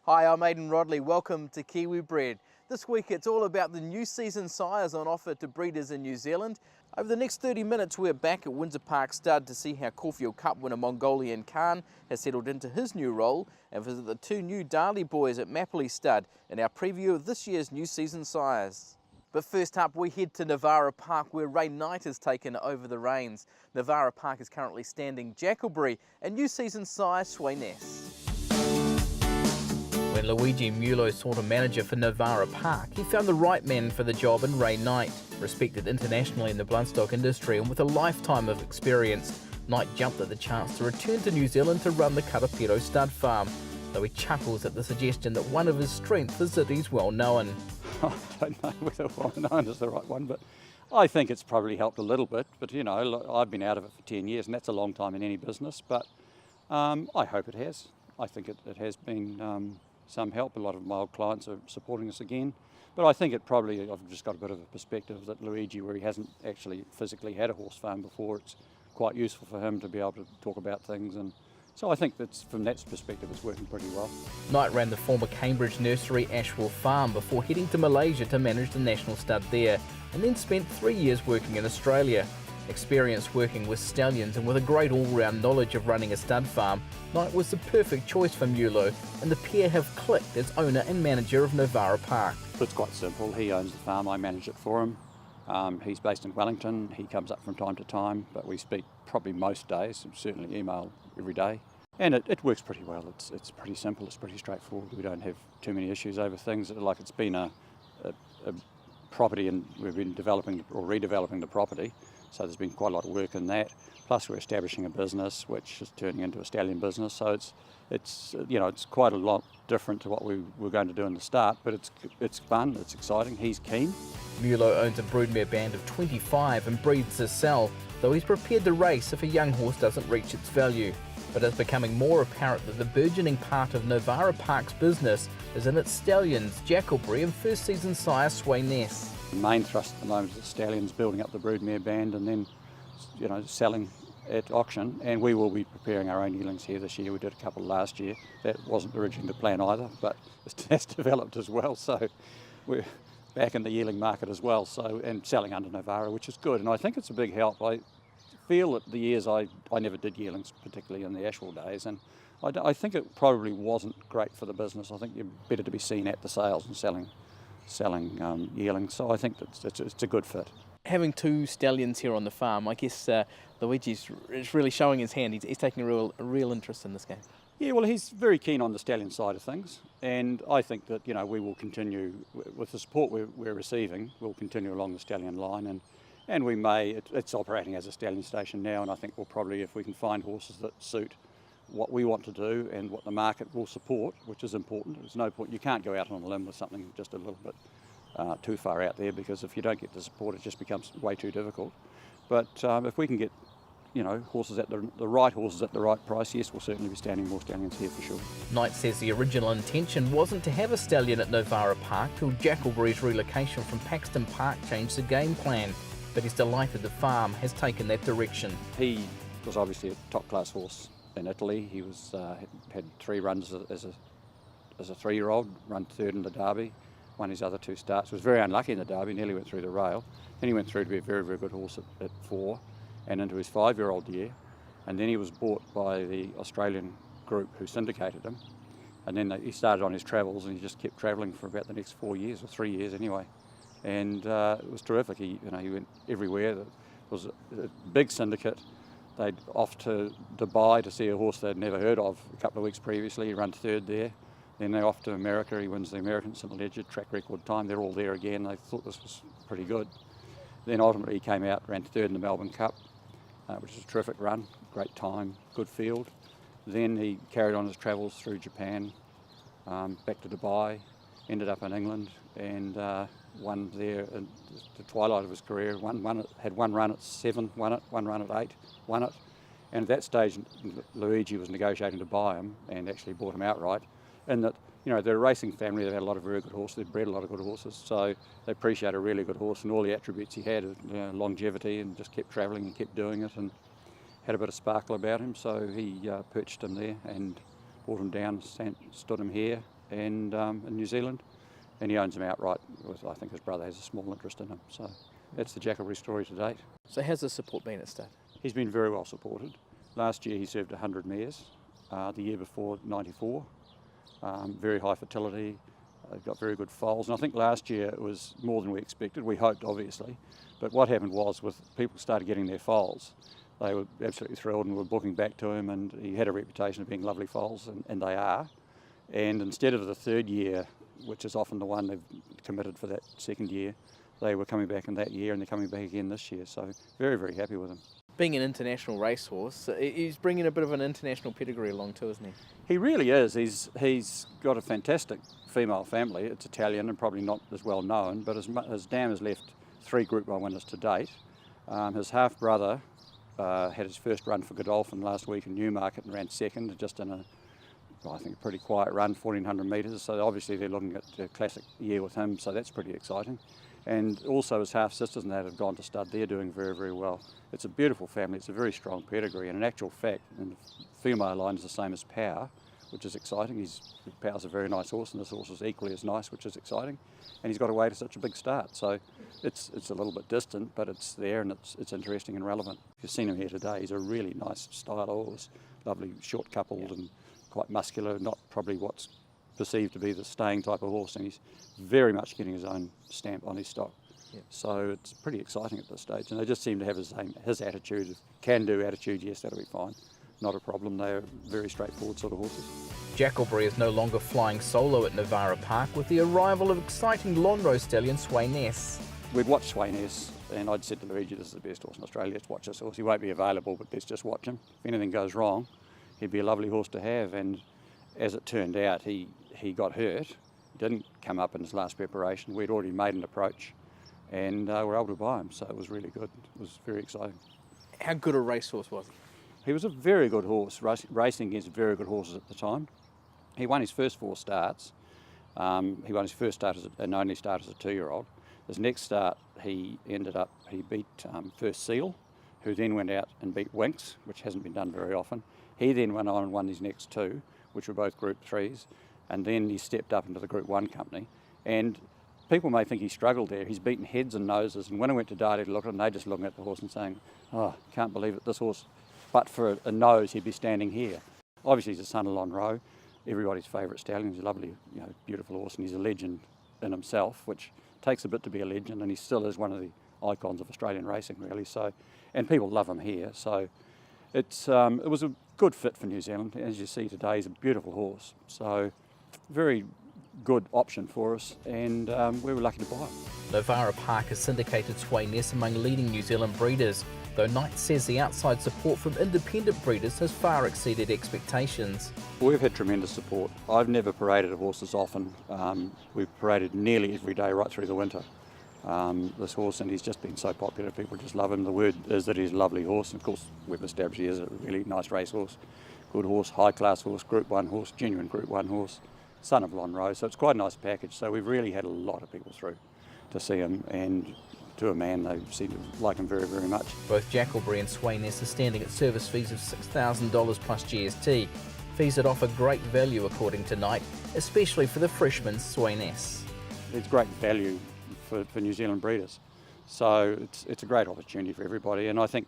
Hi, I'm Aidan Rodley. Welcome to Kiwi Bred. This week it's all about the new season sires on offer to breeders in New Zealand. Over the next 30 minutes we're back at Windsor Park Stud to see how Caulfield Cup winner Mongolian Khan has settled into his new role and visit the two new Darley boys at Mapley Stud in our preview of this year's new season sires. But first up we head to Navarra Park where Ray Knight has taken over the reins. Navarra Park is currently standing Jakkalberry and new season sire Sweynesse. When Luigi Muollo sought a manager for Navarra Park, he found the right man for the job in Ray Knight. Respected internationally in the bloodstock industry and with a lifetime of experience, Knight jumped at the chance to return to New Zealand to run the Karapiro stud farm, though he chuckles at the suggestion that one of his strengths is that he's well known. I don't know whether well known is the right one, but I think it's probably helped a little bit. But you know, I've been out of it for 10 years and that's a long time in any business, but I hope it has. I think it has been some help. A lot of my old clients are supporting us again. But I think it probably, I've just got a bit of a perspective that Luigi, where he hasn't actually physically had a horse farm before, it's quite useful for him to be able to talk about things. And so I think that's, from that perspective, it's working pretty well. Knight ran the former Cambridge nursery Ashwell Farm before heading to Malaysia to manage the national stud there, and then spent 3 years working in Australia. Experienced working with stallions and with a great all-round knowledge of running a stud farm, Knight was the perfect choice for Muollo, and the pair have clicked as owner and manager of Navarra Park. It's quite simple. He owns the farm, I manage it for him. He's based in Wellington. He comes up from time to time, but we speak probably most days, certainly email every day. And it works pretty well. It's pretty simple, it's pretty straightforward. We don't have too many issues over things. Like it's been a property and we've been developing or redeveloping the property. So there's been quite a lot of work in that. Plus we're establishing a business which is turning into a stallion business. So it's you know, it's quite a lot different to what we were going to do in the start, but it's fun, it's exciting, he's keen. Muollo owns a broodmare band of 25 and breeds to sell, though he's prepared to race if a young horse doesn't reach its value. But it's becoming more apparent that the burgeoning part of Navarra Park's business is in its stallions, Jakkalberry and first season sire Sweynesse. The main thrust at the moment is the stallions, building up the broodmare band and then, you know, selling at auction. And we will be preparing our own yearlings here this year. We did a couple last year. That wasn't originally the plan either, but it's developed as well. So we're back in the yearling market as well. So, and selling under Novarra, which is good. And I think it's a big help. I feel that the years I never did yearlings, particularly in the Ashwell days, and I think it probably wasn't great for the business. I think you're better to be seen at the sales and selling yearlings, so I think it's a good fit. Having two stallions here on the farm, I guess Luigi's really showing his hand. He's taking a real interest in this game. Yeah, well, he's very keen on the stallion side of things, and I think that, you know, we will continue with the support we're receiving. We'll continue along the stallion line, and we may. It's operating as a stallion station now, and I think we'll probably, if we can find horses that suit what we want to do and what the market will support, which is important. There's no point, you can't go out on a limb with something just a little bit too far out there, because if you don't get the support it just becomes way too difficult. But if we can get, you know, horses at the right horses at the right price, yes, we'll certainly be standing more stallions here for sure. Knight says the original intention wasn't to have a stallion at Navarra Park till Jakkalberry's relocation from Paxton Park changed the game plan, but he's delighted the farm has taken that direction. He was obviously a top class horse in Italy. He was had 3 runs as a 3-year-old, run 3rd in the Derby, won his other 2 starts. Was very unlucky in the Derby, nearly went through the rail. Then he went through to be a very, very good horse at 4 and into his 5-year-old year. And then he was bought by the Australian group who syndicated him. And then he started on his travels and he just kept travelling for about the next 4 years, or 3 years anyway. And it was terrific. He went everywhere. There was a big syndicate. They'd off to Dubai to see a horse they'd never heard of a couple of weeks previously. He ran 3rd there. Then they're off to America. He wins the American St. Leger track record time. They're all there again. They thought this was pretty good. Then ultimately he came out, ran 3rd in the Melbourne Cup, which was a terrific run, great time, good field. Then he carried on his travels through Japan, back to Dubai, ended up in England, and won there in the twilight of his career. Had one run at 7, won it, one run at 8, won it. And at that stage, Luigi was negotiating to buy him and actually bought him outright. And that, you know, they're a racing family, they've had a lot of very good horses, they've bred a lot of good horses, so they appreciate a really good horse and all the attributes he had, longevity, and just kept travelling and kept doing it and had a bit of sparkle about him. So he purchased him there and brought him down, stood him here, and in New Zealand, and he owns them outright. I think his brother has a small interest in them. So that's the Jakkalberry story to date. So how's the support been at stud? He's been very well supported. Last year he served 100 mares, the year before 94. Very high fertility, got very good foals, and I think last year it was more than we expected. We hoped, obviously, but what happened was, with people started getting their foals, they were absolutely thrilled and were booking back to him, and he had a reputation of being lovely foals, and they are. And instead of the third year, which is often the one they've committed for that second year, they were coming back in that year, and they're coming back again this year. So very, very happy with him. Being an international racehorse, he's bringing a bit of an international pedigree along too, isn't he? He really is. He's got a fantastic female family. It's Italian and probably not as well known, but his dam has left 3 Group 1 winners to date. His half-brother had his first run for Godolphin last week in Newmarket and ran second, just in I think a pretty quiet run, 1400 metres. So obviously they're looking at a classic year with him, so that's pretty exciting. And also his half-sisters and that have gone to stud. They're doing very, very well. It's a beautiful family. It's a very strong pedigree. And in actual fact, the female line is the same as Power, which is exciting. Power's a very nice horse, and this horse is equally as nice, which is exciting. And he's got away to such a big start. So it's a little bit distant, but it's there, and it's interesting and relevant. If you've seen him here today, he's a really nice style horse, lovely short coupled and quite muscular, not probably what's perceived to be the staying type of horse, and he's very much getting his own stamp on his stock. Yep. So it's pretty exciting at this stage, and they just seem to have his attitude, can-do attitude. Yes, that'll be fine, not a problem. They're very straightforward sort of horses. Jakkalberry is no longer flying solo at Navarra Park with the arrival of exciting Lonhro stallion Sweynesse. We'd watched Sweynesse, and I'd said to Luigi, this is the best horse in Australia, let's watch this horse. He won't be available, but let's just watch him. If anything goes wrong, he'd be a lovely horse to have. And as it turned out, he got hurt. He didn't come up in his last preparation. We'd already made an approach, and were able to buy him, so it was really good. It was very exciting. How good a racehorse was he? He was a very good horse, racing against very good horses at the time. He won his first 4 starts. He won his first start and only start as a 2-year-old. His next start, he beat First Seal, who then went out and beat Winks, which hasn't been done very often. He then went on and won his next 2, which were both Group 3s, and then he stepped up into the Group 1 company. And people may think he struggled there. He's beaten heads and noses, and when I went to Dardie to look at him, they just looking at the horse and saying, oh, can't believe it, this horse, but for a nose, he'd be standing here. Obviously, he's the son of Lonhro, everybody's favourite stallion. He's a lovely, beautiful horse, and he's a legend in himself, which takes a bit to be a legend, and he still is one of the icons of Australian racing, really. So, and people love him here. So, it was a good fit for New Zealand. As you see today, he's a beautiful horse. So, very good option for us, and we were lucky to buy it. Navarra Park has syndicated Sweynesse among leading New Zealand breeders, though Knight says the outside support from independent breeders has far exceeded expectations. We've had tremendous support. I've never paraded a horse as often. We've paraded nearly every day right through the winter. This horse, and he's just been so popular, people just love him. The word is that he's a lovely horse, and of course we've established he is a really nice racehorse, good horse, high class horse, Group 1 horse, genuine Group 1 horse, son of Lonhro, so it's quite a nice package. So we've really had a lot of people through to see him, and to a man they seem to like him very, very much. Both Jakkalberry and Sweynesse are standing at service fees of $6,000 plus GST, fees that offer great value according to Knight, especially for the freshman Sweynesse. It's great value for New Zealand breeders. So it's a great opportunity for everybody, and I think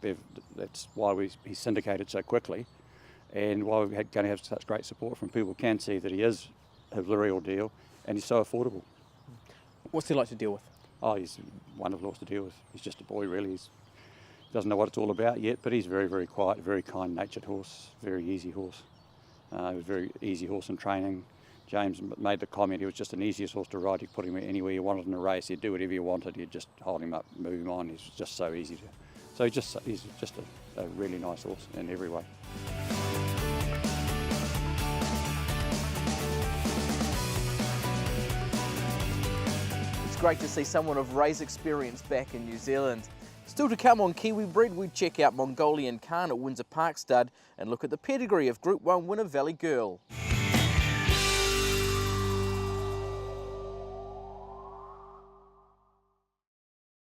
that's why he syndicated so quickly, and why we're going to have such great support from people who can see that he is a real deal, and he's so affordable. What's he like to deal with? Oh, he's a wonderful horse to deal with. He's just a boy, really. He doesn't know what it's all about yet, but he's very, very quiet, very kind-natured horse, very easy horse. He was a very easy horse in training. James made the comment he was just an easiest horse to ride. You put him anywhere you wanted in a race, he'd do whatever you wanted. You'd just hold him up, move him on. He's just so easy to. So he's just a really nice horse in every way. It's great to see someone of Ray's experience back in New Zealand. Still to come on Kiwi Bred, we check out Mongolian Khan at Windsor Park Stud and look at the pedigree of Group 1 winner Valley Girl.